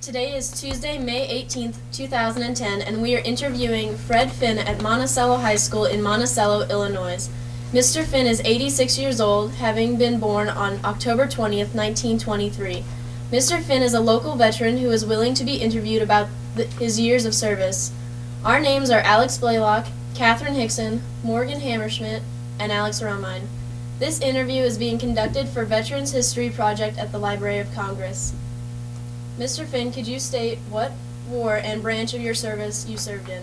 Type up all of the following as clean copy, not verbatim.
Today is Tuesday, May 18th, 2010, and we are interviewing Fred Finn at Monticello High School in Monticello, Illinois. Mr. Finn is 86 years old, having been born on October 20th, 1923. Mr. Finn is a local veteran who is willing to be interviewed about his years of service. Our names are Alex Blaylock, Catherine Hixson, Morgan Hammerschmidt, and Alex Romine. This interview is being conducted for Veterans History Project at the Library of Congress. Mr. Finn, could you state what war and branch of your service you served in?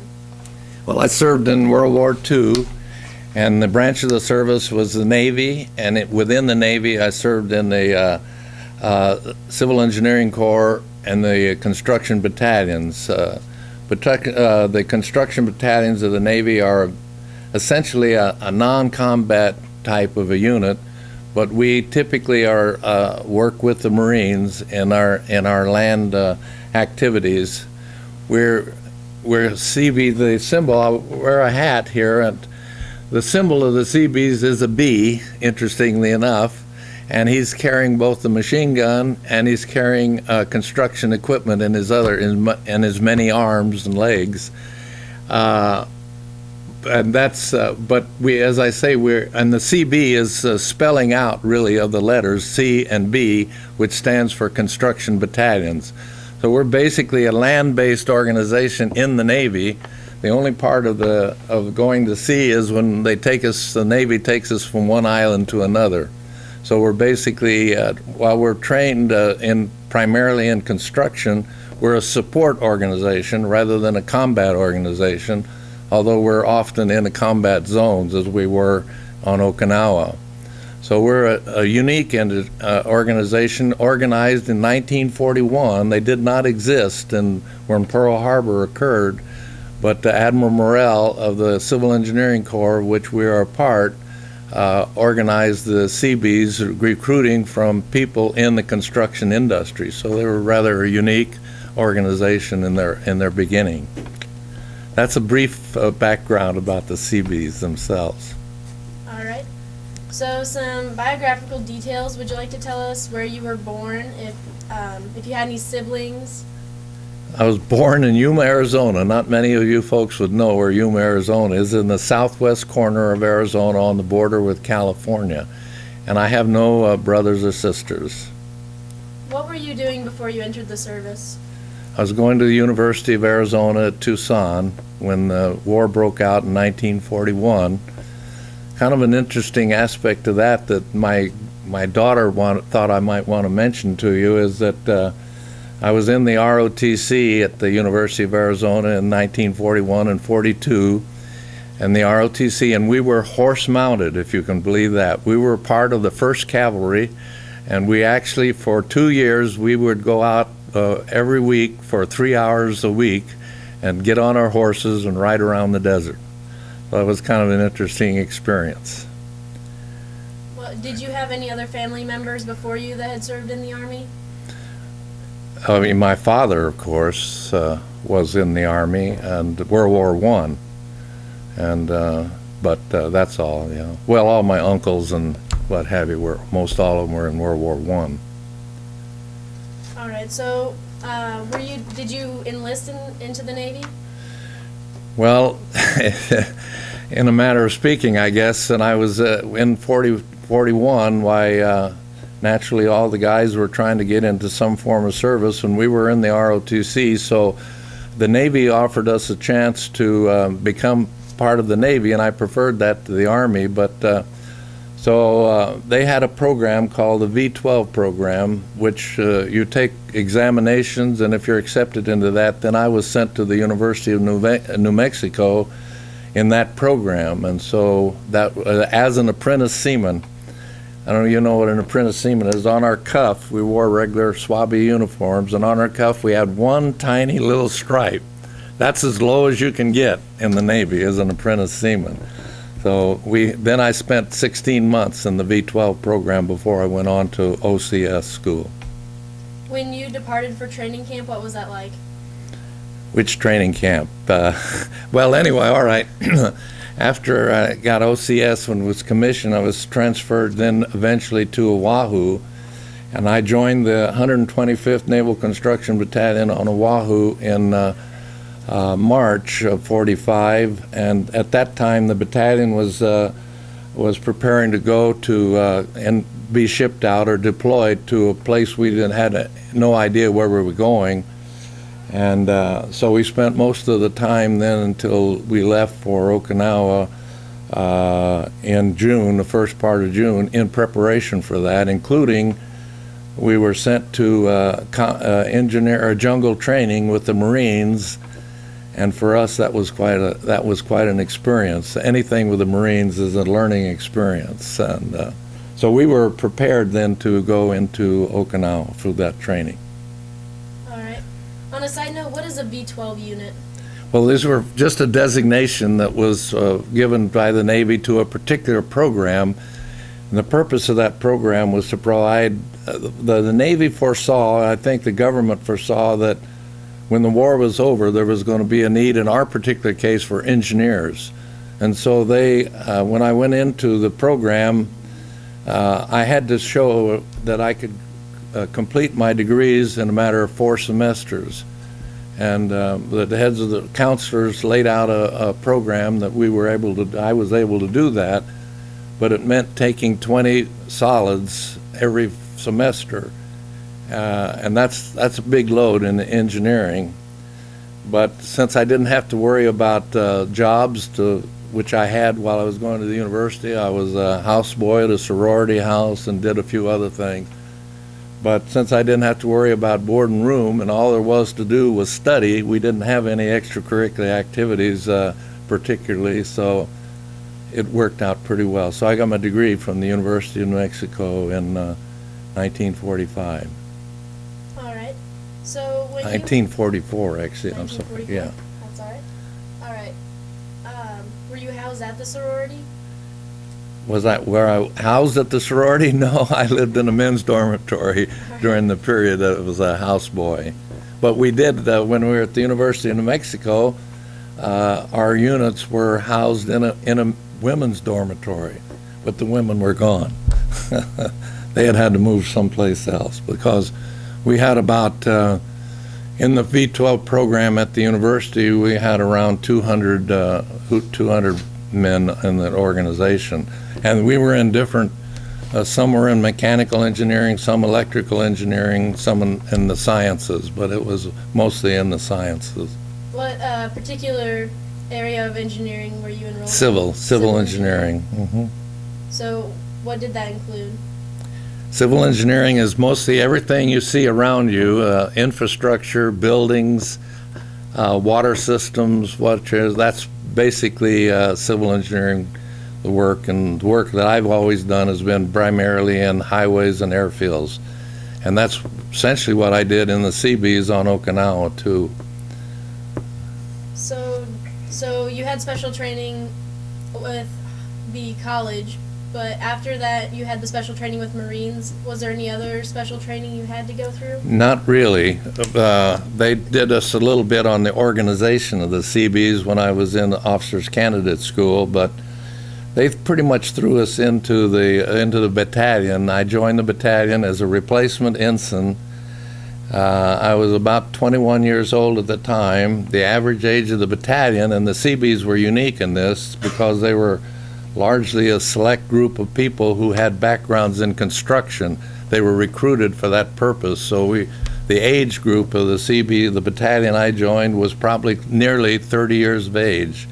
Well, I served in World War II, and the branch of the service was the Navy, and within the Navy I served in the Civil Engineering Corps and the construction battalions. The construction battalions of the Navy are essentially a non-combat type of a unit, but we typically work with the Marines in our land activities. We're CB, the symbol. I wear a hat here, and the symbol of the CBs is a bee, interestingly enough, and he's carrying both the machine gun and he's carrying construction equipment in his many arms and legs. And that's, but as I say, and the CB is spelling out really of the letters C and B, which stands for construction battalions. So we're basically a land-based organization in the Navy. The only part of going to sea is when the Navy takes us from one island to another. So we're basically, while we're trained primarily in construction, we're a support organization rather than a combat organization, although we're often in the combat zones as we were on Okinawa. So we're a unique organization organized in 1941. They did not exist when Pearl Harbor occurred, but Admiral Morrell of the Civil Engineering Corps, which we are a part, organized the CBs, recruiting from people in the construction industry. So they were rather a unique organization in their beginning. That's a brief background about the CBs themselves. All right. So some biographical details. Would you like to tell us where you were born, if you had any siblings? I was born in Yuma, Arizona. Not many of you folks would know where Yuma, Arizona is, in the southwest corner of Arizona on the border with California. And I have no brothers or sisters. What were you doing before you entered the service? I was going to the University of Arizona at Tucson when the war broke out in 1941. Kind of an interesting aspect of that my daughter thought I might want to mention to you is that I was in the ROTC at the University of Arizona in 1941 and 42, and the ROTC, and we were horse-mounted, if you can believe that. We were part of the 1st Cavalry, and we actually, for 2 years, we would go out every week for 3 hours a week and get on our horses and ride around the desert. So it was kind of an interesting experience. Well, did you have any other family members before you that had served in the Army? I mean, my father, of course, was in the Army and World War I, and but that's all. You know. Well, all my uncles and what have you most all of them were in World War I. All right. So, did you enlist into the Navy? Well, in a matter of speaking, I guess. And I was in 41. Why? Naturally, all the guys were trying to get into some form of service, and we were in the ROTC. So, the Navy offered us a chance to become part of the Navy, and I preferred that to the Army. But so they had a program called the V-12 program, which you take examinations, and if you're accepted into that, then I was sent to the University of New Mexico in that program. And so that as an apprentice seaman, I don't know if you know what an apprentice seaman is. On our cuff, we wore regular Swabi uniforms, and on our cuff we had one tiny little stripe. That's as low as you can get in the Navy as an apprentice seaman. So then I spent 16 months in the V-12 program before I went on to OCS school. When you departed for training camp, what was that like? Which training camp? Well, anyway, all right. After I got OCS when I was commissioned, I was transferred then eventually to Oahu, And I joined the 125th Naval Construction Battalion on Oahu in March of '45, and at that time the battalion was preparing to go to and be shipped out or deployed to a place we had no idea where we were going. And so we spent most of the time then until we left for Okinawa in June, the first part of June, in preparation for that, including we were sent to jungle training with the Marines, and for us that was quite an experience. Anything with the Marines is a learning experience, and so we were prepared then to go into Okinawa through that training. All right. On a side note, what is a B-12 unit? Well, these were just a designation that was given by the Navy to a particular program. And the purpose of that program was to provide, the Navy foresaw, I think the government foresaw, that when the war was over, there was going to be a need, in our particular case, for engineers. And so they, when I went into the program, I had to show that I could complete my degrees in a matter of 4 semesters. And the heads of the counselors laid out a program that I was able to do that, but it meant taking 20 solids every semester. And that's a big load in engineering. But since I didn't have to worry about jobs, which I had while I was going to the university, I was a houseboy at a sorority house and did a few other things. But since I didn't have to worry about board and room and all there was to do was study, we didn't have any extracurricular activities particularly, so it worked out pretty well. So I got my degree from the University of New Mexico in 1945. All right. So when 1944, actually. 1944? I'm sorry. Yeah. That's all right. All right. Were you housed at the sorority? Was that where I housed at the sorority? No, I lived in a men's dormitory during the period that it was a houseboy. But we did, when we were at the University of New Mexico, our units were housed in a women's dormitory, but the women were gone. They had to move someplace else because we had about, in the V-12 program at the university, we had around 200 men in that organization. And we were in different, some were in mechanical engineering, some electrical engineering, some in the sciences, but it was mostly in the sciences. What particular area of engineering were you enrolled in? Civil engineering. Mm-hmm. So what did that include? Civil engineering is mostly everything you see around you, infrastructure, buildings, water systems, that's basically civil engineering. The work that I've always done has been primarily in highways and airfields, and that's essentially what I did in the Seabees on Okinawa too. So you had special training with the college, but after that you had the special training with Marines. Was there any other special training you had to go through? Not really. They did us a little bit on the organization of the Seabees when I was in the officers candidate school, but they pretty much threw us into the battalion. I joined the battalion as a replacement ensign. I was about 21 years old at the time. The average age of the battalion, and the Seabees were unique in this because they were largely a select group of people who had backgrounds in construction. They were recruited for that purpose. So the age group of the Seabee, the battalion I joined, was probably nearly 30 years of age.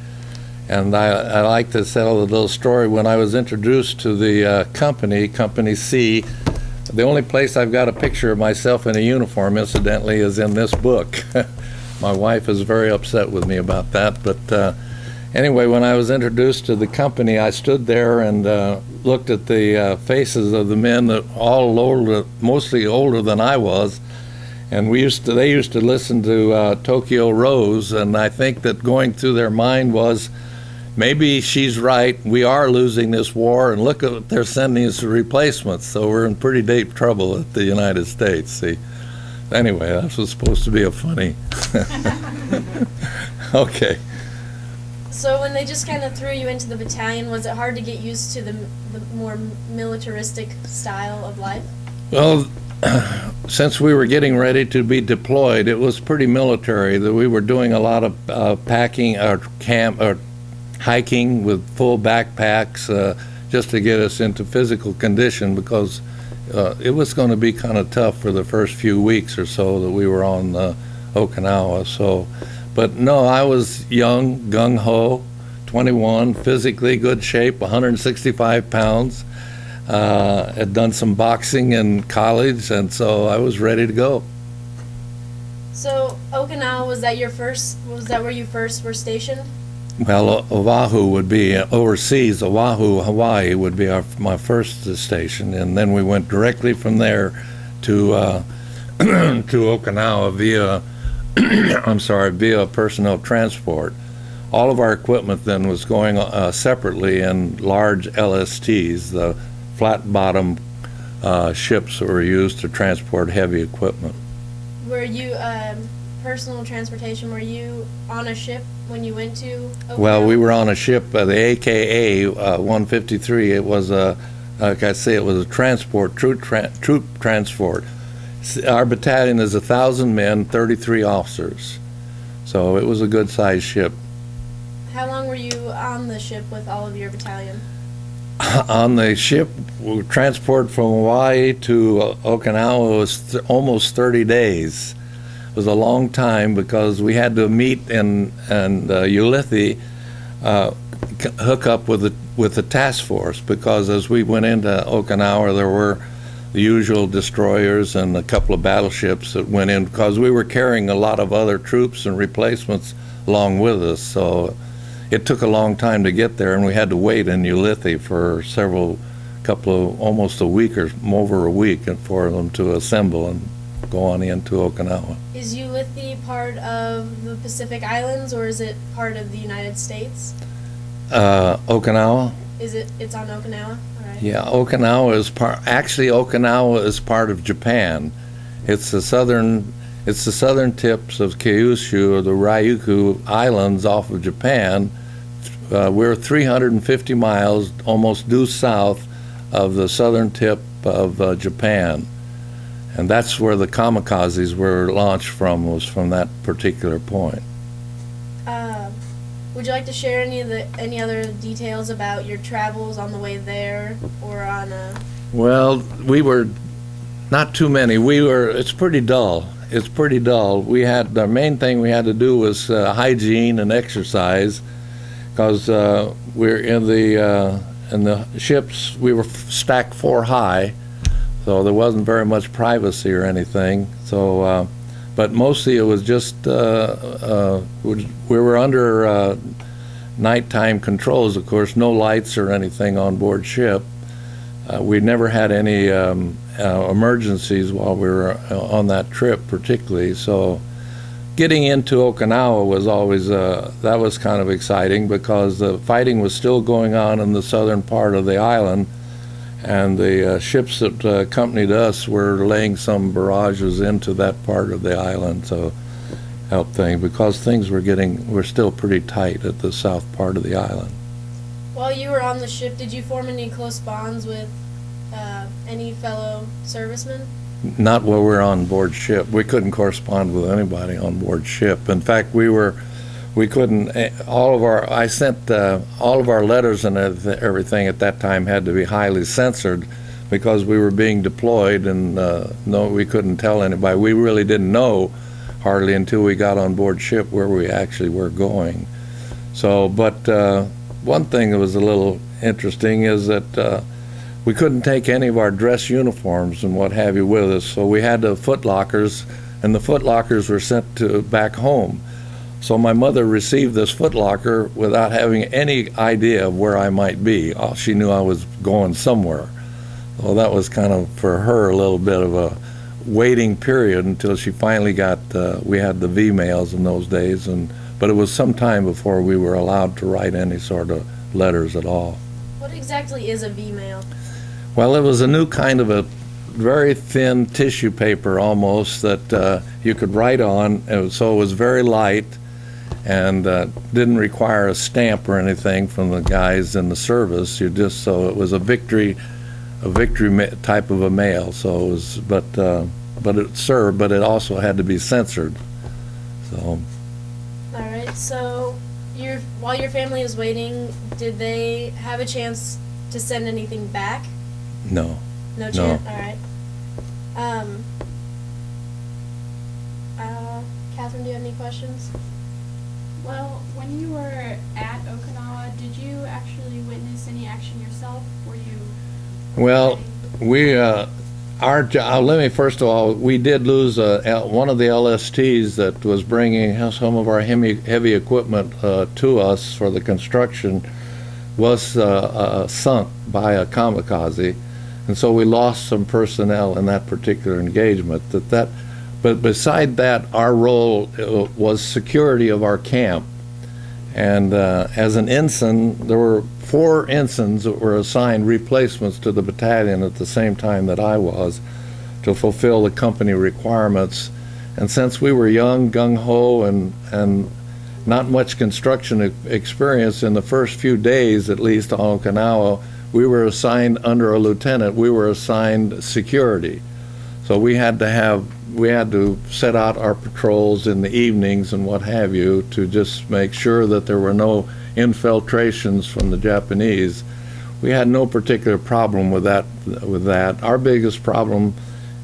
And I like to tell a little story. When I was introduced to the Company C, the only place I've got a picture of myself in a uniform, incidentally, is in this book. My wife is very upset with me about that. But anyway, when I was introduced to the company, I stood there and looked at the faces of the men, that all older, mostly older than I was. And they used to listen to Tokyo Rose, and I think that going through their mind was, maybe she's right, we are losing this war, and look at what they're sending us replacements, so we're in pretty deep trouble at the United States, see. Anyway, that was supposed to be a funny. Okay. So when they just kind of threw you into the battalion, was it hard to get used to the more militaristic style of life? Well, since we were getting ready to be deployed, it was pretty military. That we were doing a lot of packing or hiking with full backpacks just to get us into physical condition, because it was going to be kind of tough for the first few weeks or so that we were on Okinawa. So, but no, I was young, gung-ho, 21, physically good shape, 165 pounds. Had done some boxing in college, and so I was ready to go. So Okinawa, was that where you first were stationed? Well, Oahu would be overseas. Oahu, Hawaii would be my first station, and then we went directly from there to to Okinawa via personnel transport. All of our equipment then was going separately in large LSTs, the flat bottom ships that were used to transport heavy equipment. Were you personal transportation? Were you on a ship when you went to Okinawa? Well, we were on a ship, the AKA 153. It was like I say, it was a transport, troop transport. Our battalion is 1,000 men, 33 officers. So it was a good-sized ship. How long were you on the ship with all of your battalion? On the ship, transport from Hawaii to Okinawa was almost 30 days. It was a long time because we had to meet in Ulithi, hook up with the task force, because as we went into Okinawa, there were the usual destroyers and a couple of battleships that went in, because we were carrying a lot of other troops and replacements along with us. So it took a long time to get there, and we had to wait in Ulithi for almost a week or over a week for them to assemble and go on into Okinawa. Is Ulithi part of the Pacific Islands, or is it part of the United States? Okinawa? It's on Okinawa? All right. Yeah, Okinawa is part of Japan. It's the southern tips of Kyushu, or the Ryukyu Islands off of Japan. We're 350 miles almost due south of the southern tip of Japan. And that's where the kamikazes were launched from, was from that particular point. Would you like to share any other details about your travels on the way there, or on a... Well, we were not too many. It's pretty dull. We had, the main thing we had to do was hygiene and exercise, because we're in the ships, we were stacked 4 high, so there wasn't very much privacy or anything. So, but mostly it was just we were under nighttime controls. Of course, no lights or anything on board ship. We never had any emergencies while we were on that trip, particularly. So, getting into Okinawa was always that was kind of exciting, because the fighting was still going on in the southern part of the island, and the ships that accompanied us were laying some barrages into that part of the island to help things, because things were still pretty tight at the south part of the island. While you were on the ship, did you form any close bonds with any fellow servicemen? Not while we were on board ship. We couldn't correspond with anybody on board ship. In fact, we couldn't. I sent all of our letters and everything at that time had to be highly censored, because we were being deployed, and we couldn't tell anybody. We really didn't know hardly until we got on board ship where we actually were going. So, but one thing that was a little interesting is that we couldn't take any of our dress uniforms and what have you with us, so we had the footlockers, and the footlockers were sent back home. So my mother received this footlocker without having any idea of where I might be. She knew I was going somewhere. Well, that was kind of, for her, a little bit of a waiting period until she finally got, we had the V-mails in those days, but it was some time before we were allowed to write any sort of letters at all. What exactly is a V-mail? Well, it was a new kind of a very thin tissue paper almost that you could write on, and so it was very light and didn't require a stamp or anything from the guys in the service. So it was a victory type of a mail. So it was, but it served, but it also had to be censored. So. All right. So, while your family was waiting, did they have a chance to send anything back? No. No chance. All right. Catherine, do you have any questions? Well, when you were at Okinawa, did you actually witness any action yourself? Were you? Well, let me first of all, we did lose one of the LSTs that was bringing some of our heavy equipment to us for the construction was sunk by a kamikaze, and so we lost some personnel in that particular engagement. But beside that, our role was security of our camp. And as an ensign, there were 4 ensigns that were assigned replacements to the battalion at the same time that I was, to fulfill the company requirements. And since we were young, gung-ho, and not much construction experience, in the first few days, at least on Okinawa, we were assigned under a lieutenant. We were assigned security. So we had to set out our patrols in the evenings and what have you to just make sure that there were no infiltrations from the Japanese. We had no particular problem with that. Our biggest problem,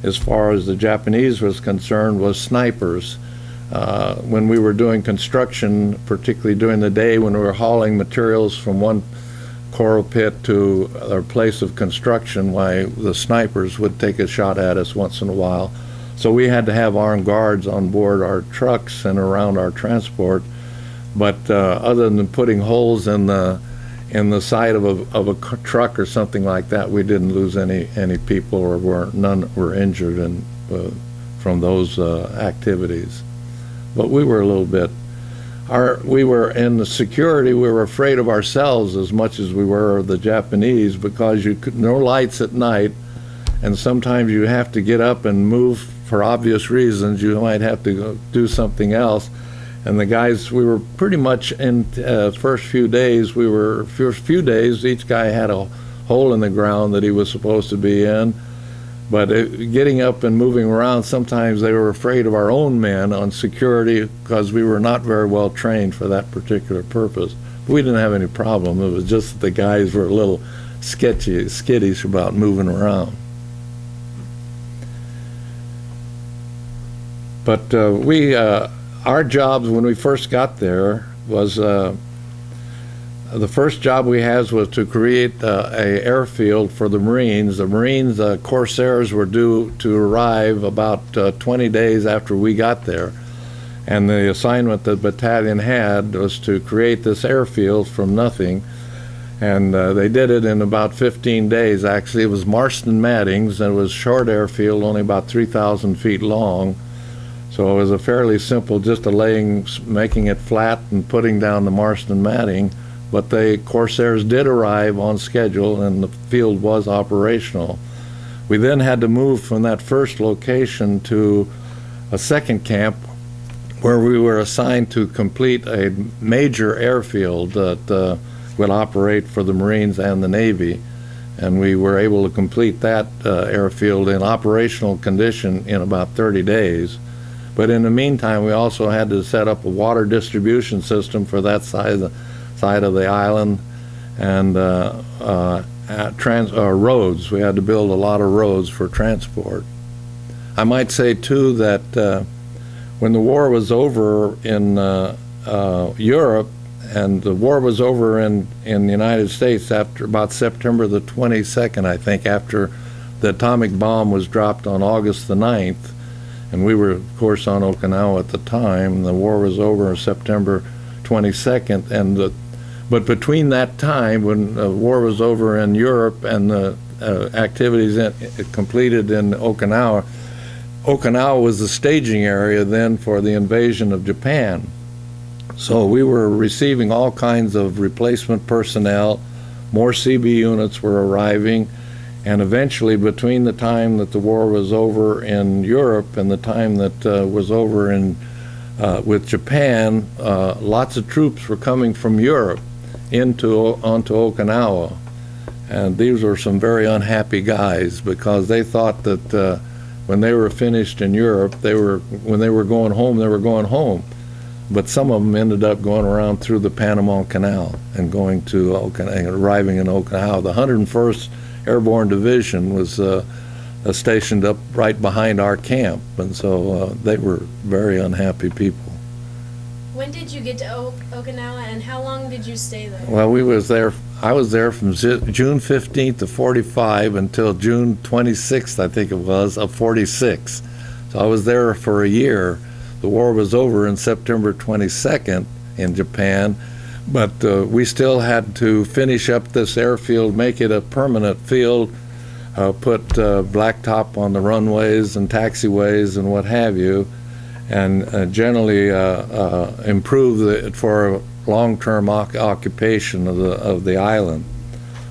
as far as the Japanese was concerned, was snipers. When we were doing construction, particularly during the day when we were hauling materials from one coral pit to our place of construction, why the snipers would take a shot at us once in a while. So we had to have armed guards on board our trucks and around our transport. But other than putting holes in the side of a truck or something like that, we didn't lose any people, or none were injured from those activities. But we were a little bit. We were in the security. We were afraid of ourselves as much as we were of the Japanese, because no lights at night, and sometimes you have to get up and move for obvious reasons. You might have to go do something else. And the guys, we were pretty much in first few days, each guy had a hole in the ground that he was supposed to be in. But getting up and moving around, sometimes they were afraid of our own men on security, because we were not very well trained for that particular purpose. We didn't have any problem. It was just that the guys were a little skittish about moving around. But our jobs when we first got there was, the first job we had was to create a airfield for the Marines. The Marines, Corsairs, were due to arrive about 20 days after we got there. And the assignment the battalion had was to create this airfield from nothing. And they did it in about 15 days. Actually, it was Marston Mattings, and it was a short airfield, only about 3,000 feet long. So it was a fairly simple, just making it flat and putting down the Marston matting. But the Corsairs did arrive on schedule, and the field was operational. We then had to move from that first location to a second camp, where we were assigned to complete a major airfield that would operate for the Marines and the Navy. And we were able to complete that airfield in operational condition in about 30 days. But in the meantime, we also had to set up a water distribution system for that side of the island, and roads. We had to build a lot of roads for transport. I might say, too, that when the war was over in Europe, and the war was over in the United States after about September the 22nd, I think, after the atomic bomb was dropped on August the 9th, and we were, of course, on Okinawa at the time. The war was over on September 22nd, but between that time, when the war was over in Europe and the activities completed in Okinawa, Okinawa was the staging area then for the invasion of Japan. So we were receiving all kinds of replacement personnel. More CB units were arriving. And eventually, between the time that the war was over in Europe and the time that was over with Japan, lots of troops were coming from Europe onto Okinawa. And these were some very unhappy guys because they thought that when they were finished in Europe, when they were going home, they were going home. But some of them ended up going around through the Panama Canal and going to arriving in Okinawa. The 101st Airborne Division was stationed up right behind our camp, and so they were very unhappy people. When did you get to Okinawa, and how long did you stay there? Well, I was there from June 15th of 45 until June 26th, I think it was, of 46. So I was there for a year. The war was over in September 22nd in Japan, but we still had to finish up this airfield, make it a permanent field, put blacktop on the runways and taxiways and what have you, and generally improve it for long-term occupation of the island.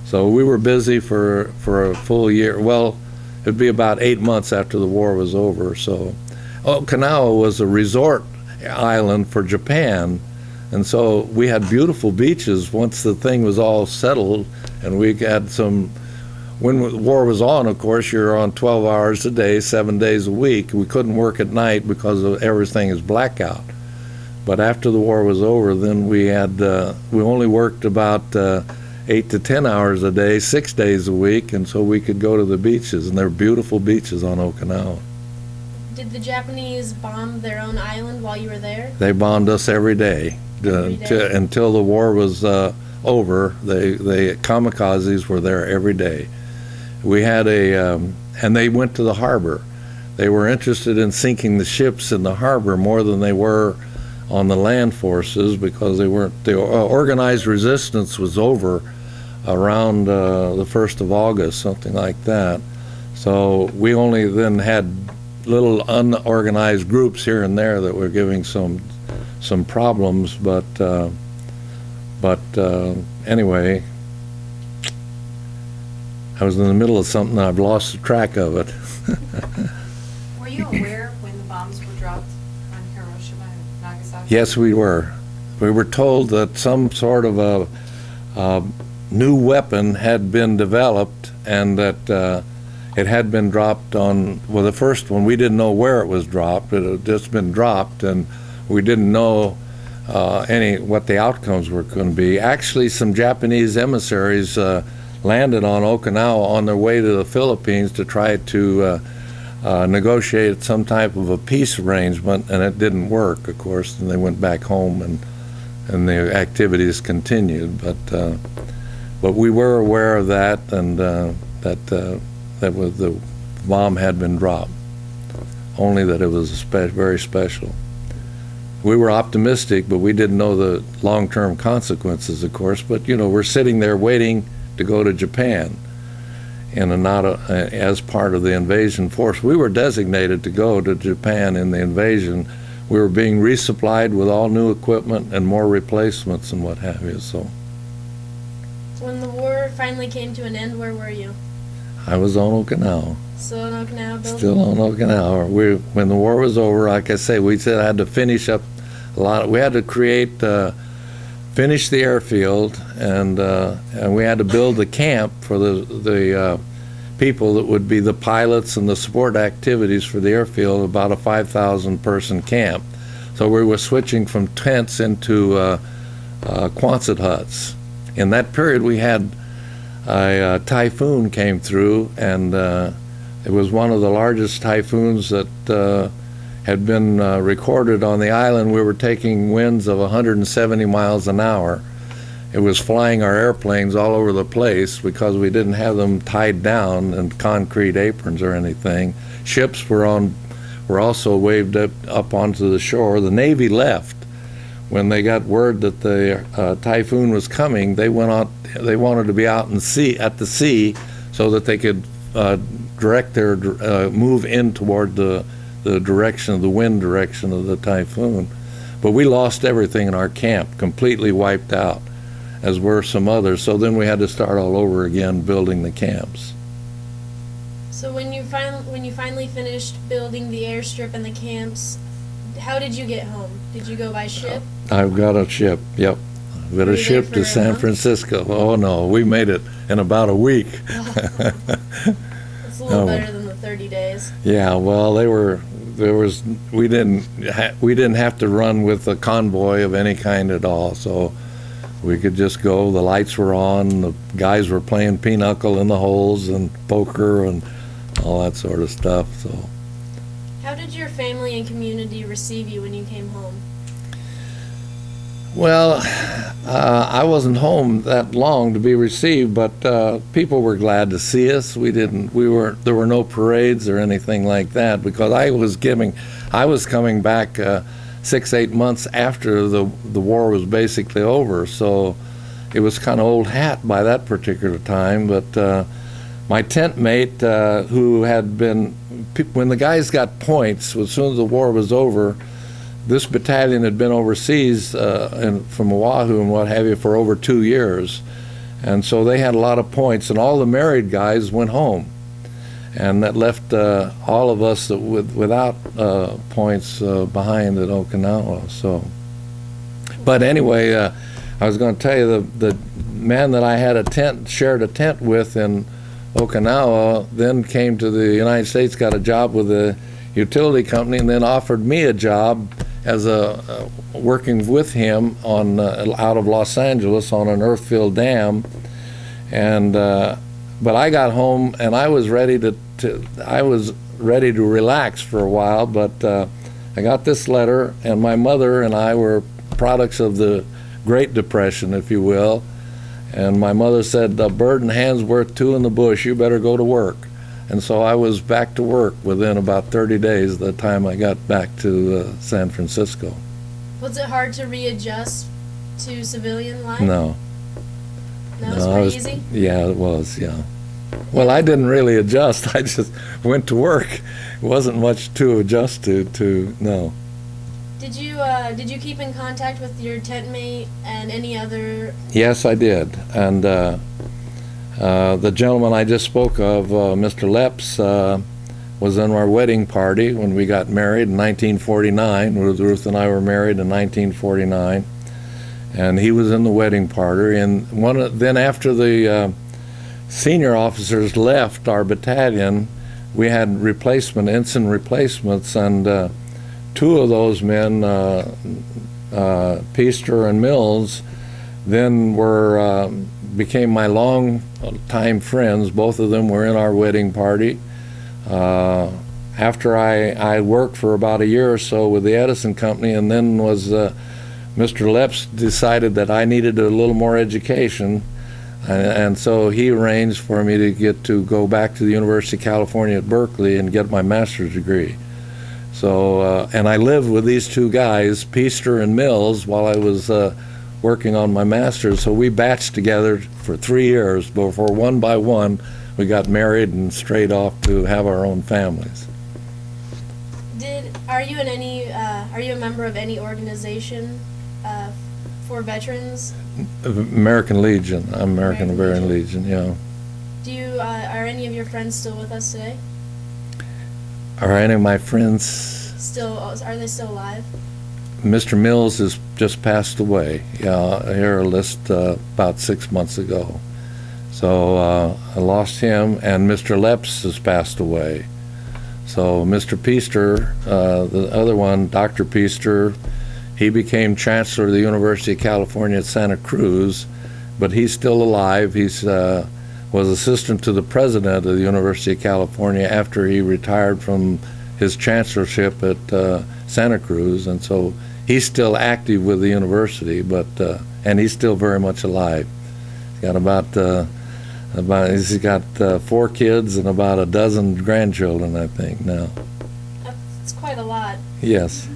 So we were busy for a full year. Well, it'd be about 8 months after the war was over. So Okinawa was a resort island for Japan, and so we had beautiful beaches once the thing was all settled, and we had some. When the war was on, of course, you're on 12 hours a day, 7 days a week. We couldn't work at night because everything is blackout. But after the war was over, then we only worked about 8 to 10 hours a day, 6 days a week, and so we could go to the beaches, and there were beautiful beaches on Okinawa. Did the Japanese bomb their own island while you were there? They bombed us every day. Until the war was over. The kamikazes were there every day. We had and they went to the harbor. They were interested in sinking the ships in the harbor more than they were on the land forces, because the organized resistance was over around the 1st of August, something like that. So we only then had little unorganized groups here and there that were giving some problems, but anyway, I was in the middle of something and I've lost the track of it. Were you aware when the bombs were dropped on Hiroshima and Nagasaki? Yes, we were. We were told that some sort of a new weapon had been developed, and that it had been dropped on, well, the first one, we didn't know where it was dropped. It had just been dropped, and we didn't know what the outcomes were going to be. Actually, some Japanese emissaries landed on Okinawa on their way to the Philippines to try to negotiate some type of a peace arrangement, and it didn't work, of course, and they went back home, and the activities continued. But we were aware of that, and that the bomb had been dropped, only that it was very special. We were optimistic, but we didn't know the long-term consequences, of course. But, we're sitting there waiting to go to Japan as part of the invasion force. We were designated to go to Japan in the invasion. We were being resupplied with all new equipment and more replacements and what have you. So when the war finally came to an end, where were you? I was on Okinawa. Still on Okinawa, Bill? Still on Okinawa. When the war was over, like I say, we said I had to finish up we had to finish the airfield, and we had to build the camp for the people that would be the pilots and the support activities for the airfield, about a 5,000 person camp. So we were switching from tents into Quonset huts. In that period, we had a typhoon came through, and it was one of the largest typhoons that had been recorded on the island. We were taking winds of 170 miles an hour. It was flying our airplanes all over the place because we didn't have them tied down in concrete aprons or anything. Ships were also waved up onto the shore. The Navy left when they got word that the typhoon was coming. They wanted to be out at the sea so that they could direct their move in toward the direction of the wind direction of the typhoon. But we lost everything in our camp, completely wiped out, as were some others. So then we had to start all over again building the camps. So when you finally finished building the airstrip and the camps, how did you get home? Did you go by ship? I've got a ship, yep. With Were a you ship there to for a San month? Francisco. Oh, no, we made it in about a week. It's a little Oh. better than the 30 days. Yeah, well, we didn't have to run with a convoy of any kind at all, so we could just go. The lights were on, the guys were playing pinochle in the holes and poker and all that sort of stuff, so. How did your family and community receive you when you came home? Well, I wasn't home that long to be received, but people were glad to see us. There were no parades or anything like that because I was coming back 6-8 months after the war was basically over, so it was kind of old hat by that particular time. But my tent mate, who had been, when the guys got points, as soon as the war was over, this battalion had been overseas from Oahu and what have you for over 2 years. And so they had a lot of points, and all the married guys went home. And that left all of us without points behind at Okinawa. So, but anyway, I was going to tell you, the man that I had shared a tent with in Okinawa then came to the United States, got a job with a utility company, and then offered me a job as working with him on out of Los Angeles on an earth-filled dam. And but I got home and I was ready to relax for a while, but I got this letter, and my mother and I were products of the Great Depression, if you will. And my mother said, "A bird in hand's worth two in the bush, you better go to work." And so I was back to work within about 30 days the time I got back to San Francisco. Was it hard to readjust to civilian life? No. No, it was No, pretty easy? Yeah, it was, yeah. Well, I didn't really adjust. I just went to work. It wasn't much to adjust to no. Did you keep in contact with your tent mate and any other? Yes, I did. And the gentleman I just spoke of, Mr. Leps, was in our wedding party when we got married in 1949. Ruth and I were married in 1949. And he was in the wedding party. And then after the senior officers left our battalion, we had ensign replacements, and two of those men, Peaster and Mills, then became my long-time friends. Both of them were in our wedding party. After I worked for about a year or so with the Edison Company, and then Mr. Leps decided that I needed a little more education, and so he arranged for me to go back to the University of California at Berkeley and get my master's degree. So, and I lived with these two guys, Peaster and Mills, while I was working on my master's. So we batched together for 3 years before one by one we got married and straight off to have our own families. Are you a member of any organization for veterans? American Legion. I'm American Legion, yeah. Are any of your friends still with us today? Are any of my friends? Are they still alive? Mr. Mills has just passed away. Yeah, here a list about 6 months ago. So I lost him, and Mr. Leps has passed away. So Mr. Peaster, the other one, Dr. Peaster, he became Chancellor of the University of California at Santa Cruz, but he's still alive. He's was assistant to the president of the University of California after he retired from his chancellorship at Santa Cruz, and so he's still active with the university, but and he's still very much alive. He's got 4 kids and about a dozen grandchildren, I think, now. That's quite a lot. Yes,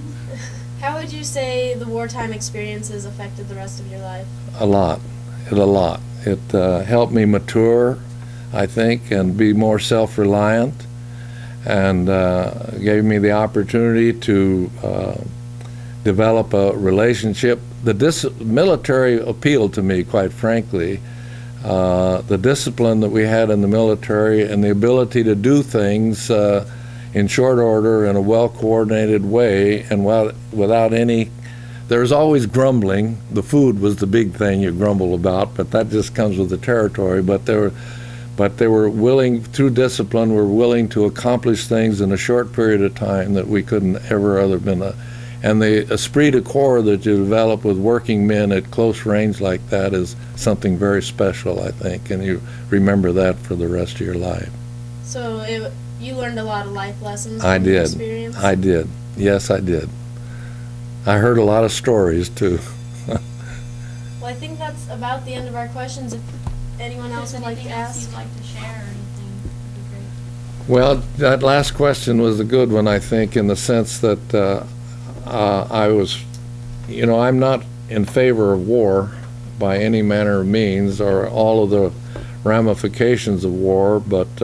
How would you say the wartime experiences affected the rest of your life? a lot. It helped me mature, I think, and be more self-reliant, and gave me the opportunity to develop a relationship. The military appealed to me, quite frankly. The discipline that we had in the military and the ability to do things in short order in a well-coordinated way and without any there's always grumbling. The food was the big thing you grumble about, but that just comes with the territory. But they were willing, through discipline, were willing to accomplish things in a short period of time that we couldn't ever other been. And the esprit de corps that you develop with working men at close range like that is something very special, I think, and you remember that for the rest of your life. So you learned a lot of life lessons I from your did. experience? I did. Yes, I did. I heard a lot of stories, too. Well, I think that's about the end of our questions. If anyone else would like to Anything else ask. you'd like to share or anything would be great. Well, that last question was a good one, I think, in the sense that I was, I'm not in favor of war by any manner of means or all of the ramifications of war, but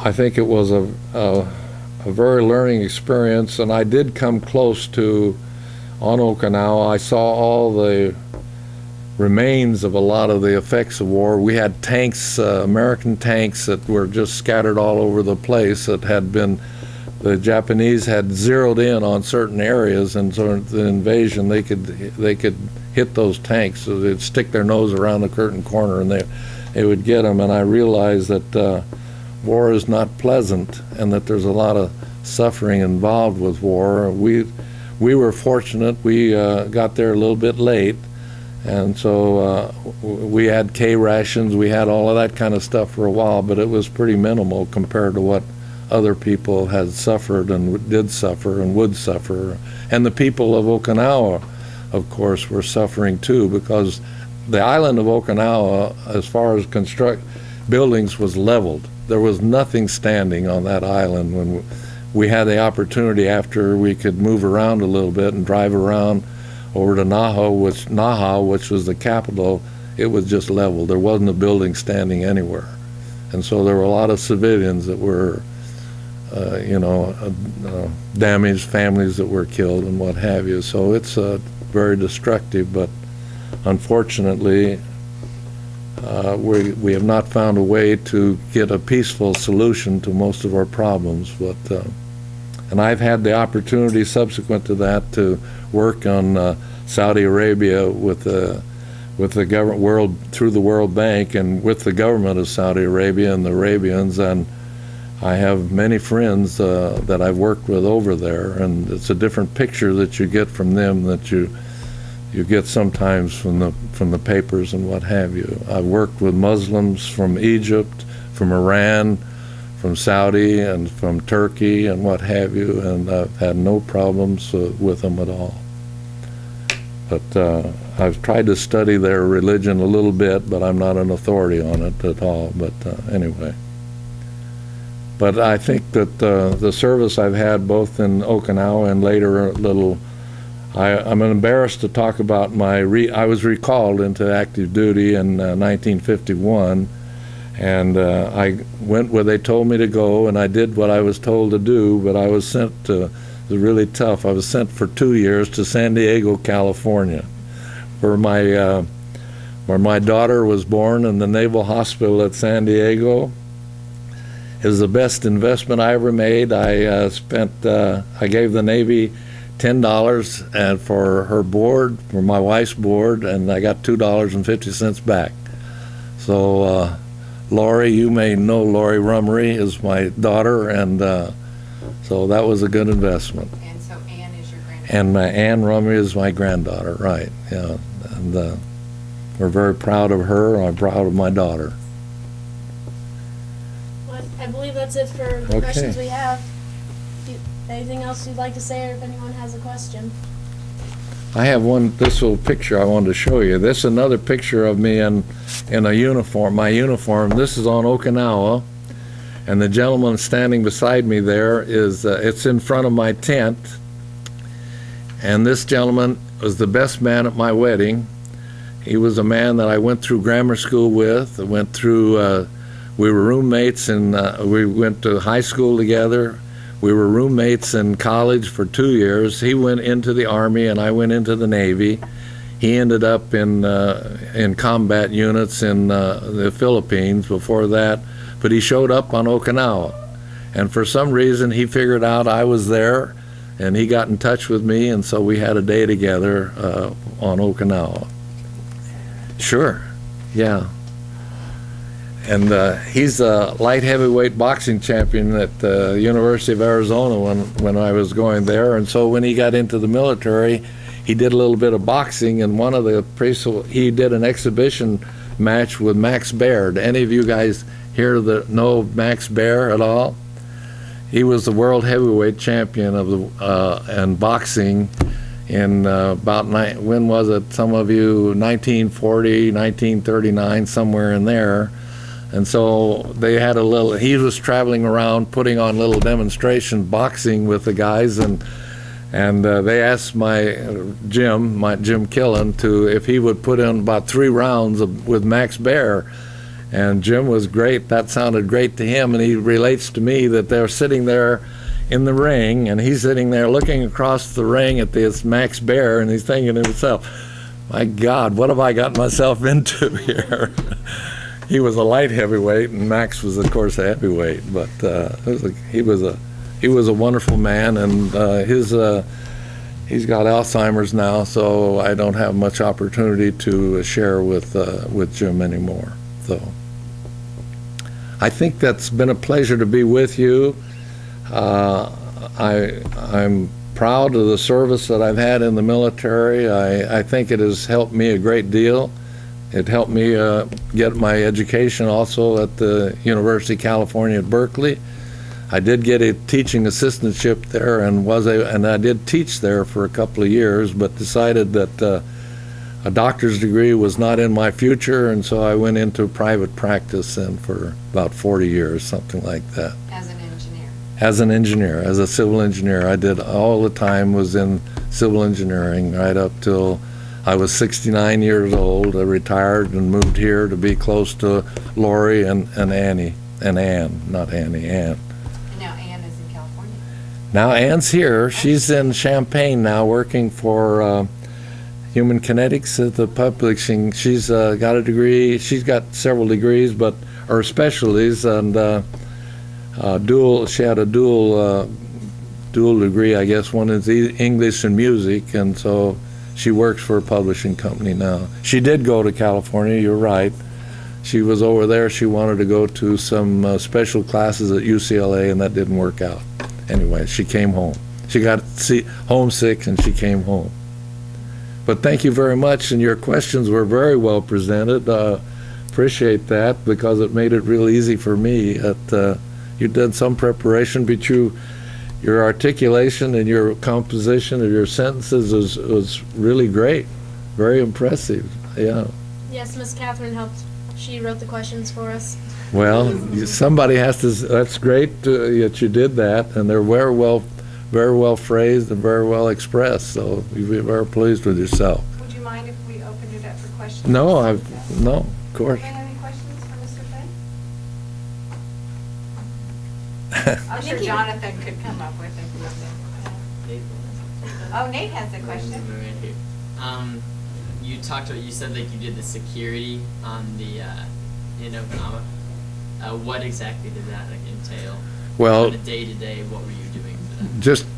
I think it was a very learning experience, and I did come close to, on Okinawa, I saw all the remains of a lot of the effects of war. We had tanks, American tanks that were just scattered all over the place that had been, the Japanese had zeroed in on certain areas, and so the invasion, they could hit those tanks. So they'd stick their nose around the curtain corner and they would get them. And I realized that war is not pleasant and that there's a lot of suffering involved with war. We were fortunate. We got there a little bit late, and so we had K rations. We had all of that kind of stuff for a while, but it was pretty minimal compared to what other people had suffered and did suffer and would suffer. And the people of Okinawa, of course, were suffering too, because the island of Okinawa, as far as buildings, was leveled. There was nothing standing on that island when we had the opportunity, after we could move around a little bit and drive around over to Naha, which was the capital. It was just leveled. There wasn't a building standing anywhere. And so there were a lot of civilians that were damaged, families that were killed and what have you. So it's very destructive, but unfortunately we have not found a way to get a peaceful solution to most of our problems. But and I've had the opportunity subsequent to that to work on Saudi Arabia with the government through the World Bank and with the government of Saudi Arabia and the Arabians, and I have many friends that I've worked with over there, and it's a different picture that you get from them that you get sometimes from the papers and what have you. I've worked with Muslims from Egypt, from Iran, from Saudi, and from Turkey and what have you, and I've had no problems with them at all. But I've tried to study their religion a little bit, but I'm not an authority on it at all. But anyway. But I think that the service I've had both in Okinawa and later I'm embarrassed to talk about I was recalled into active duty in 1951, and I went where they told me to go, and I did what I was told to do, but I was sent to, it was really tough, I was sent for 2 years to San Diego, California, where my daughter was born in the Naval Hospital at San Diego. It was the best investment I ever made. I gave the Navy $10 and for her board, for my wife's board, and I got $2.50 back. So Lori, you may know Lori Rummery is my daughter, and so that was a good investment. And so Ann is your granddaughter? And Ann Rummery is my granddaughter, right, yeah. And we're very proud of her, I'm proud of my daughter. Well, I believe that's it for the questions we have. Anything else you'd like to say, or if anyone has a question? I have this little picture I wanted to show you. This is another picture of me in a uniform, my uniform. This is on Okinawa, and the gentleman standing beside me there is, it's in front of my tent, and this gentleman was the best man at my wedding. He was a man that I went through grammar school with. I went through, we were roommates, and we went to high school together. We were roommates in college for 2 years. He went into the Army and I went into the Navy. He ended up in combat units in the Philippines before that, but he showed up on Okinawa. And for some reason he figured out I was there, and he got in touch with me, and so we had a day together on Okinawa. Sure, yeah. And he's a light heavyweight boxing champion at the University of Arizona when I was going there. And so when he got into the military, he did a little bit of boxing, and he did an exhibition match with Max Baer. Do any of you guys here that know Max Baer at all? He was the world heavyweight champion of in boxing in when was it? Some of you, 1940, 1939, somewhere in there. And so they had he was traveling around putting on little demonstration boxing with the guys, and they asked Jim Killen if he would put in about 3 rounds with Max Baer. And Jim was great. That sounded great to him, and he relates to me that they're sitting there in the ring, and he's sitting there looking across the ring at this Max Baer, and he's thinking to himself, my God, what have I got myself into here? He was a light heavyweight, and Max was, of course, a heavyweight. But he was a wonderful man, and he's got Alzheimer's now, so I don't have much opportunity to share with Jim anymore. So I think that's been a pleasure to be with you. I'm proud of the service that I've had in the military. I think it has helped me a great deal. It helped me get my education also at the University of California at Berkeley. I did get a teaching assistantship there, and I did teach there for a couple of years, but decided that a doctor's degree was not in my future, and so I went into private practice and for about 40 years, something like that. As an engineer? As an engineer, as a civil engineer. I did all the time was in civil engineering right up till I was 69 years old. I retired and moved here to be close to Lori and Annie, and Ann, not Annie, Ann. And now Ann is in California? Now Ann's here. She's in Champaign now working for Human Kinetics at the publishing. She's got a degree. She's got several degrees, but her specialties, and she had a dual degree, I guess. One is English and music, and so she works for a publishing company now. She did go to California, you're right. She was over there. She wanted to go to some special classes at UCLA, and that didn't work out. Anyway, she came home. She got homesick, and she came home. But thank you very much, and your questions were very well presented. Appreciate that, because it made it real easy for me. You did some preparation, but your articulation and your composition of your sentences was really great, very impressive. Yeah. Yes, Miss Catherine helped. She wrote the questions for us. Well, somebody has to. That's great that you did that, and they're very well phrased and very well expressed. So you'll be very pleased with yourself. Would you mind if we opened it up for questions? No, of course. Do you have any questions for Mr. Finn? I'm sure Jonathan could come up with it. Oh, Nate has a question. You said that you did the security on the in Okinawa. What exactly did that entail? Well, on a day-to-day, what were you doing for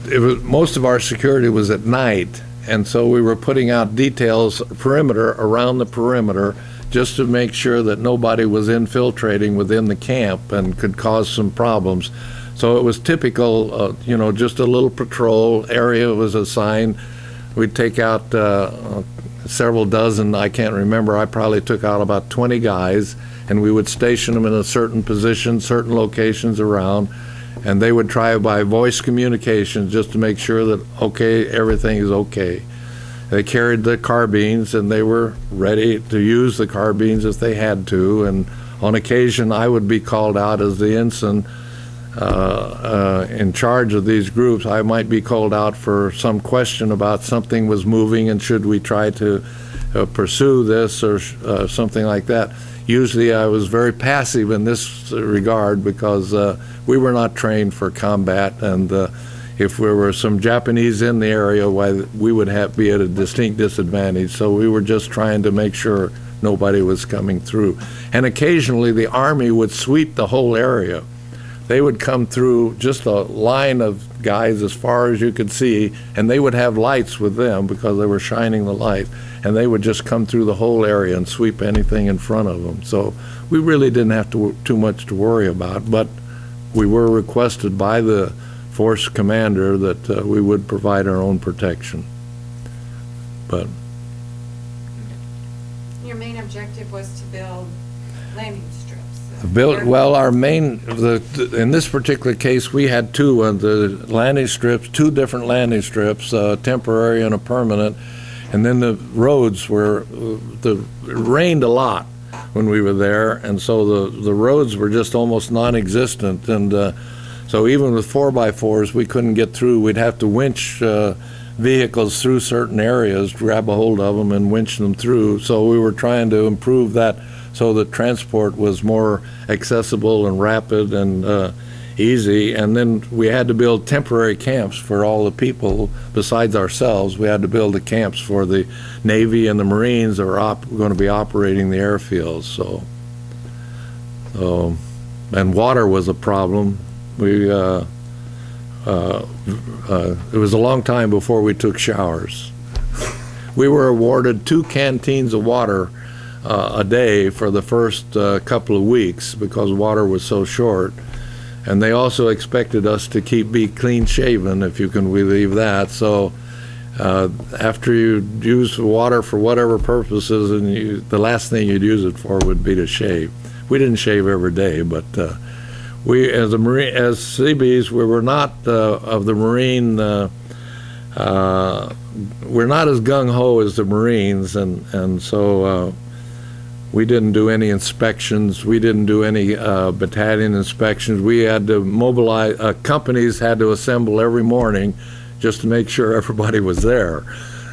that? Most of our security was at night, and so we were putting out details around the perimeter, just to make sure that nobody was infiltrating within the camp and could cause some problems. So it was typical, just a little patrol area was assigned. We'd take out several dozen, I can't remember, I probably took out about 20 guys, and we would station them in a certain position, certain locations around, and they would try by voice communication just to make sure that, okay, everything is okay. They carried the carbines, and they were ready to use the carbines if they had to, and on occasion I would be called out as the ensign in charge of these groups. I might be called out for some question about something was moving and should we try to pursue this or something like that. Usually I was very passive in this regard because we were not trained for combat, and if there were some Japanese in the area, we would be at a distinct disadvantage. So we were just trying to make sure nobody was coming through. And occasionally the Army would sweep the whole area. they would come through just a line of guys as far as you could see, and they would have lights with them because they were shining the light, and they would just come through the whole area and sweep anything in front of them. So we really didn't have too much to worry about, but we were requested by the force commander that we would provide our own protection. But Your main objective was to build landing strips. well, our main, in this particular case, we had two of the landing strips, two different landing strips, temporary and a permanent. And then the roads were, it rained a lot when we were there, and so the roads were just almost non-existent. And so even with 4x4s, we couldn't get through. We'd have to winch vehicles through certain areas, grab a hold of them and winch them through. So we were trying to improve that so that transport was more accessible and rapid and easy. And then we had to build temporary camps for all the people besides ourselves. We had to build the camps for the Navy and the Marines that were going to be operating the airfields. So and water was a problem. It was a long time before we took showers. We were awarded 2 canteens of water a day for the first couple of weeks because water was so short. And they also expected us to be clean shaven, if you can believe that. So after you use the water for whatever purposes, and the last thing you'd use it for would be to shave. We didn't shave every day, but we, as Seabees, we were not of the Marine. We're not as gung-ho as the Marines, and so we didn't do any inspections. We didn't do any battalion inspections. We had to mobilize, companies had to assemble every morning just to make sure everybody was there.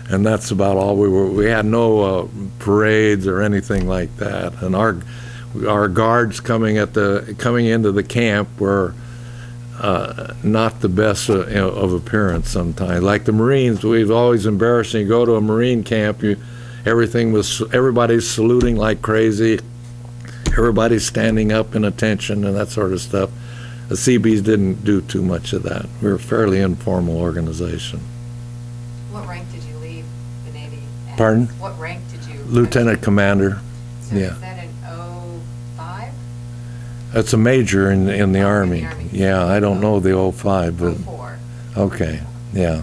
And that's about all we had no parades or anything like that. And our guards coming into the camp were not the best of appearance sometimes. Like the Marines, we've always embarrassing. You go to a Marine camp, everybody's saluting like crazy, everybody's standing up in attention and that sort of stuff. The Seabees didn't do too much of that. We were a fairly informal organization. What rank did you leave the Navy at? Pardon? What rank did you? Lieutenant commander. So Yeah. is that an 05? That's a major in the Army. Army. Yeah, I don't know the 05, but 04. okay, yeah.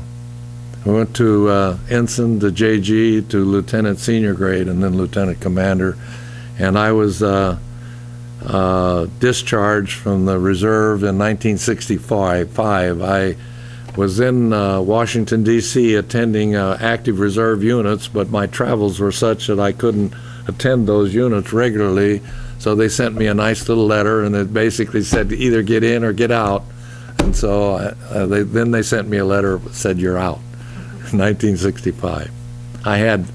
We went to ensign to JG to lieutenant senior grade and then lieutenant commander. And I was discharged from the reserve in 1965. I was in Washington, D.C. attending active reserve units, but my travels were such that I couldn't attend those units regularly. So they sent me a nice little letter, and it basically said either get in or get out. And so then they sent me a letter that said you're out. 1965. I had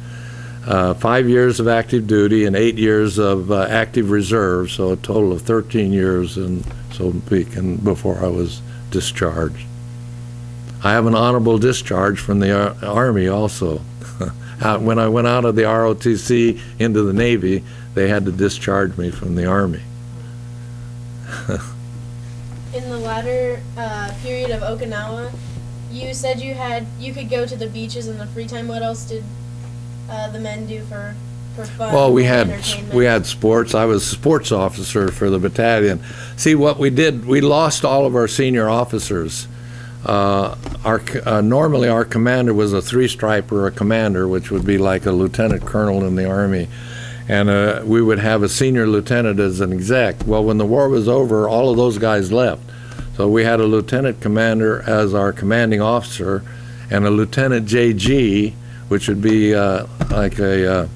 5 years of active duty and 8 years of active reserve, so a total of 13 years and so to speak, and before I was discharged. I have an honorable discharge from the Army also. When I went out of the ROTC into the Navy, they had to discharge me from the Army. In the latter period of Okinawa, you said you could go to the beaches in the free time. What else did the men do for fun? Well, we and had entertainment? sports. I was sports officer for the battalion. See, what we did, we lost all of our senior officers. Normally our commander was a 3-striper, a commander, which would be like a lieutenant colonel in the Army. And we would have a senior lieutenant as an exec. Well, when the war was over, all of those guys left. So we had a lieutenant commander as our commanding officer and a lieutenant JG, which would be like a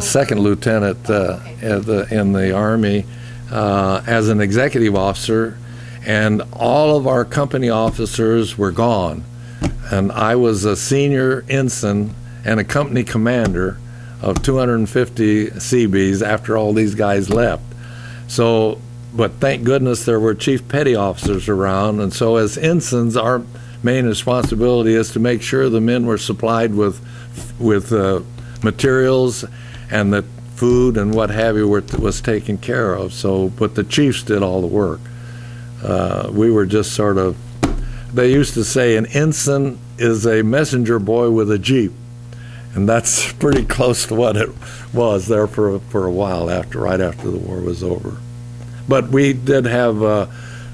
second lieutenant in the Army as an executive officer. And all of our company officers were gone. And I was a senior ensign and a company commander of 250 Seabees after all these guys left. So, but thank goodness there were chief petty officers around, and so as ensigns, our main responsibility is to make sure the men were supplied with materials and that food and what have you was taken care of. So, but the chiefs did all the work. we were just sort of, they used to say an ensign is a messenger boy with a Jeep. And that's pretty close to what it was there for a while right after the war was over. But we did have,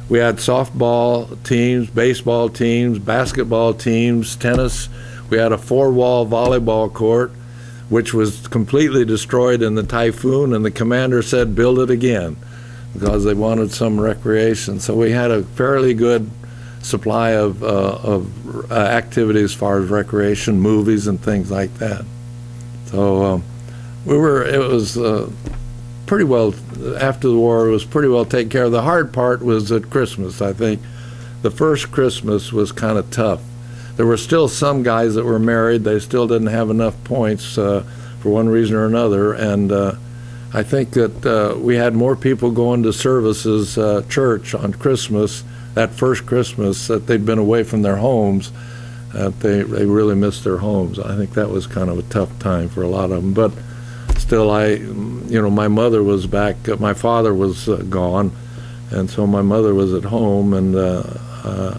we had softball teams, baseball teams, basketball teams, tennis. We had a 4-wall volleyball court, which was completely destroyed in the typhoon, and the commander said, build it again, because they wanted some recreation. So we had a fairly good supply of activities as far as recreation, movies, and things like that. So it was pretty well, after the war, it was pretty well taken care of. The hard part was at Christmas, I think. The first Christmas was kind of tough. There were still some guys that were married. They still didn't have enough points for one reason or another. And I think that we had more people going to services, church on Christmas, that first Christmas, that they'd been away from their homes. They really missed their homes. I think that was kind of a tough time for a lot of them. But still, my mother was back. My father was gone, and so my mother was at home, and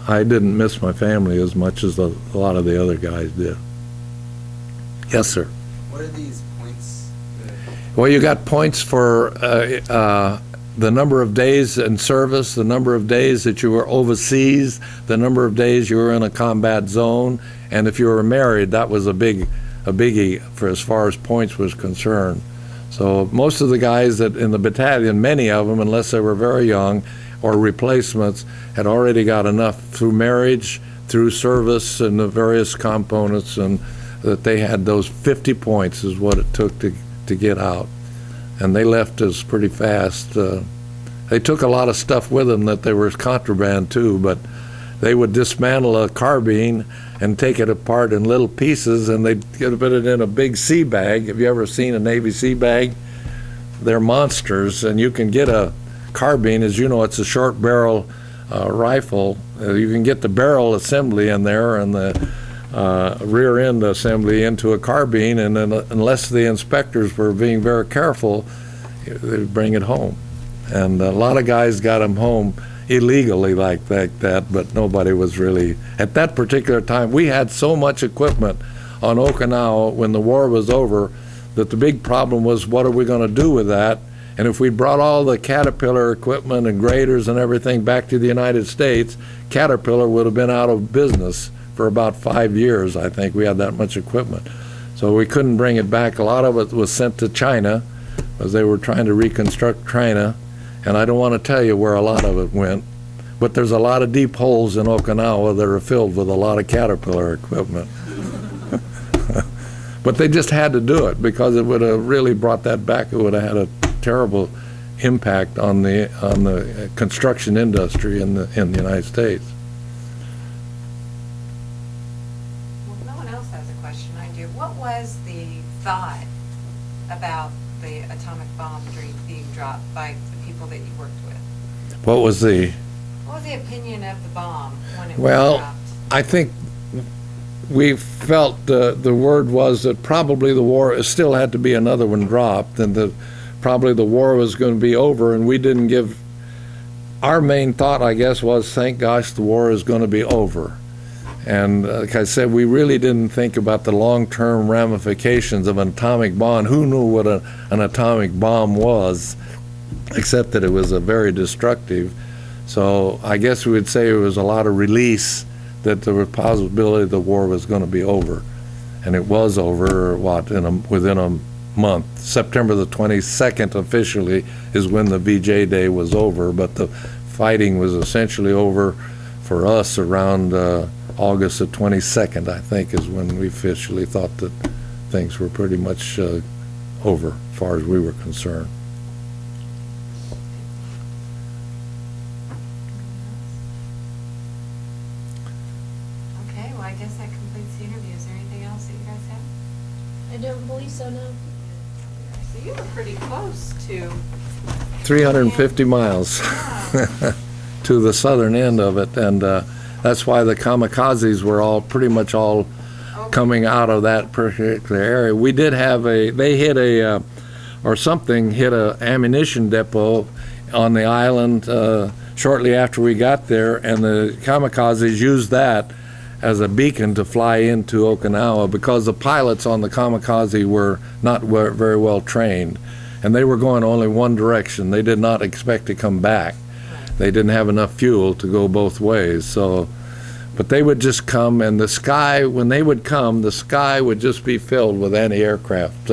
I didn't miss my family as much as a lot of the other guys did. Yes, sir. What are these points? Well, you got points for the number of days in service, the number of days that you were overseas, the number of days you were in a combat zone, and if you were married, that was a biggie for as far as points was concerned. So most of the guys that in the battalion, many of them, unless they were very young or replacements, had already got enough through marriage, through service and the various components, and that they had those 50 points is what it took to get out. And they left us pretty fast. They took a lot of stuff with them that they were contraband too, but they would dismantle a carbine and take it apart in little pieces, and they'd put it in a big sea bag. Have you ever seen a Navy sea bag? They're monsters, and you can get a carbine, as you know, it's a short barrel rifle. You can get the barrel assembly in there and the rear end assembly into a carbine, and then unless the inspectors were being very careful, they'd bring it home. And a lot of guys got them home illegally like that, but nobody was really, at that particular time, we had so much equipment on Okinawa when the war was over that the big problem was, what are we going to do with that? And if we brought all the Caterpillar equipment and graders and everything back to the United States, Caterpillar would have been out of business for about 5 years. I think we had that much equipment. So we couldn't bring it back. A lot of it was sent to China because they were trying to reconstruct China. And I don't want to tell you where a lot of it went, but there's a lot of deep holes in Okinawa that are filled with a lot of Caterpillar equipment. But they just had to do it because it would have really brought that back. It would have had a terrible impact on the construction industry in the United States. Well, if no one else has a question, I do. What was the thought about the atomic bomb being dropped by the people that you worked with? What was the opinion of the bomb when it was Well, dropped? I think we felt the word was that probably the war still had to be another one dropped, and probably the war was going to be over, and we didn't give, our main thought, I guess, was, thank gosh, the war is going to be over. And like I said, we really didn't think about the long-term ramifications of an atomic bomb. Who knew what an atomic bomb was, except that it was a very destructive. So I guess we would say it was a lot of release that there was possibility the war was going to be over. And it was over, within a month. September the 22nd officially is when the VJ Day was over, but the fighting was essentially over for us around August the 22nd, I think, is when we officially thought that things were pretty much over as far as we were concerned. Okay, well, I guess that completes the interview. Is there anything else that you guys have? I don't believe so, no. So you were pretty close to 350 miles to the southern end of it, and that's why the kamikazes were pretty much all coming out of that particular area. We did have they hit hit a ammunition depot on the island shortly after we got there, and the kamikazes used that as a beacon to fly into Okinawa because the pilots on the kamikaze were not very well trained, and they were going only one direction. They did not expect to come back. They didn't have enough fuel to go both ways. So, but they would just come, and the sky, when they would come, the sky would just be filled with anti-aircraft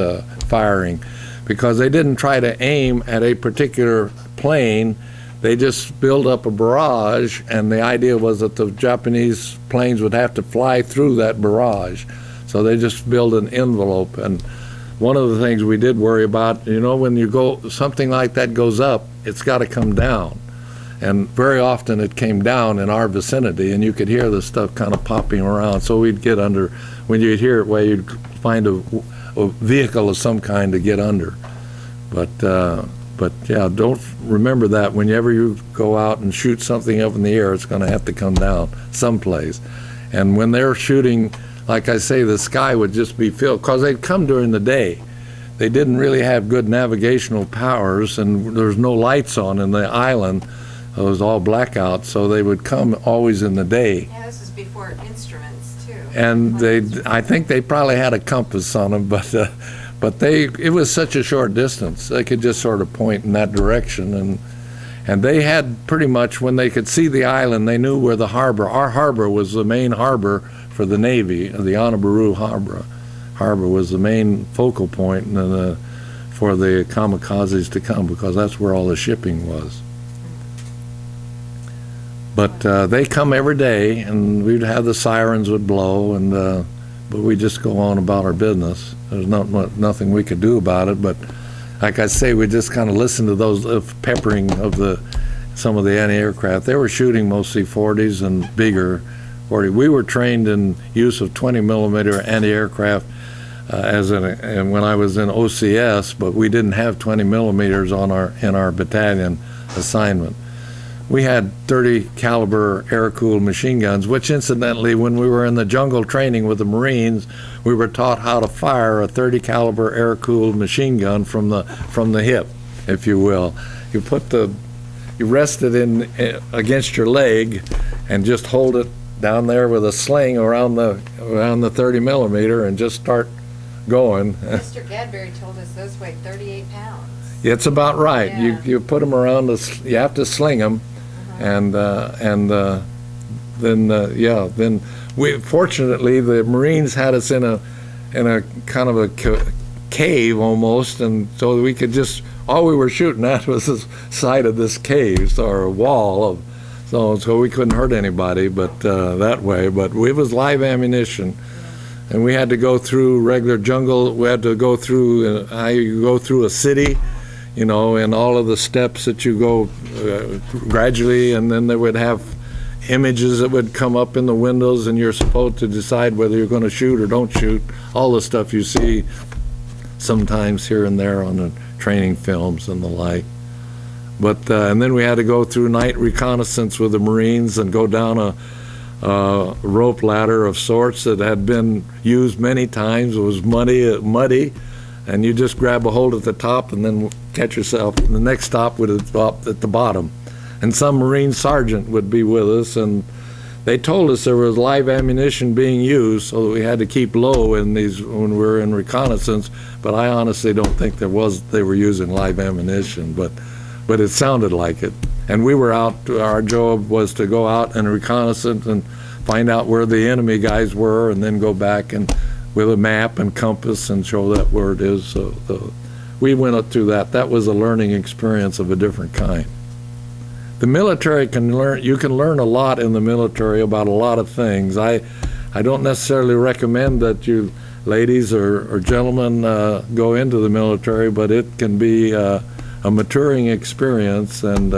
firing, because they didn't try to aim at a particular plane. They just built up a barrage, and the idea was that the Japanese planes would have to fly through that barrage. So they just built an envelope. And one of the things we did worry about, you know, when you go, something like that goes up, it's got to come down. And very often it came down in our vicinity, and you could hear the stuff kind of popping around. So we'd get under, when you'd hear it, where you'd find a vehicle of some kind to get under. But yeah, don't remember that whenever you go out and shoot something up in the air, it's going to have to come down someplace. And when they're shooting, like I say, the sky would just be filled, because they'd come during the day. They didn't really have good navigational powers, and there's no lights on in the island. It was all blackout, so they would come always in the day. Yeah, this is before instruments too. And I think they probably had a compass on them, but it was such a short distance. They could just sort of point in that direction, and they had pretty much, when they could see the island, they knew where the harbor, our harbor was the main harbor for the Navy. The Honolulu harbor was the main focal point for the kamikazes to come, because that's where all the shipping was. But they come every day, and we'd have the sirens would blow, and but we just go on about our business. There's nothing we could do about it, but like I say, we just kind of listened to those peppering of some of the anti-aircraft. They were shooting mostly 40s and bigger 40. We were trained in use of 20 millimeter anti-aircraft and when I was in OCS, but we didn't have 20 millimeters in our battalion assignment. We had 30 caliber air-cooled machine guns, which incidentally, when we were in the jungle training with the Marines, we were taught how to fire a 30 caliber air-cooled machine gun from the hip, if you will. You rest it in against your leg and just hold it down there with a sling around the 30 millimeter and just start going. Mr. Gadberry told us those weighed 38 pounds. It's about right. Yeah. You put them around you have to sling them. And then we fortunately the Marines had us in a kind of a cave almost, and so we could just, all we were shooting at was the side of this cave or a wall so we couldn't hurt anybody, but that way. But it was live ammunition, and we had to go through regular jungle. We had to go through how you go through a city. You know, and all of the steps that you go gradually, and then they would have images that would come up in the windows, and you're supposed to decide whether you're going to shoot or don't shoot. All the stuff you see sometimes here and there on the training films and the like. But and then we had to go through night reconnaissance with the Marines and go down a rope ladder of sorts that had been used many times. It was muddy. And you just grab a hold at the top and then catch yourself. And the next stop would stop at the bottom. And some Marine sergeant would be with us, and they told us there was live ammunition being used, so that we had to keep low in these when we were in reconnaissance. But I honestly don't think they were using live ammunition, but it sounded like it. And we were out, our job was to go out and reconnaissance and find out where the enemy guys were, and then go back and with a map and compass and show that where it is. So we went up through that. That was a learning experience of a different kind. The military you can learn a lot in the military about a lot of things. I don't necessarily recommend that you ladies or gentlemen go into the military, but it can be a maturing experience, and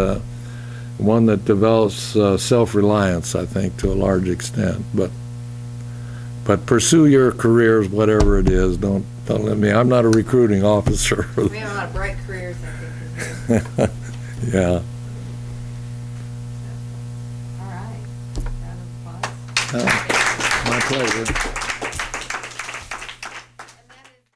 one that develops self-reliance, I think, to a large extent. But pursue your careers, whatever it is. Don't let me. I'm not a recruiting officer. We have a lot of bright careers, I think. Yeah. All right. Round of applause. My pleasure.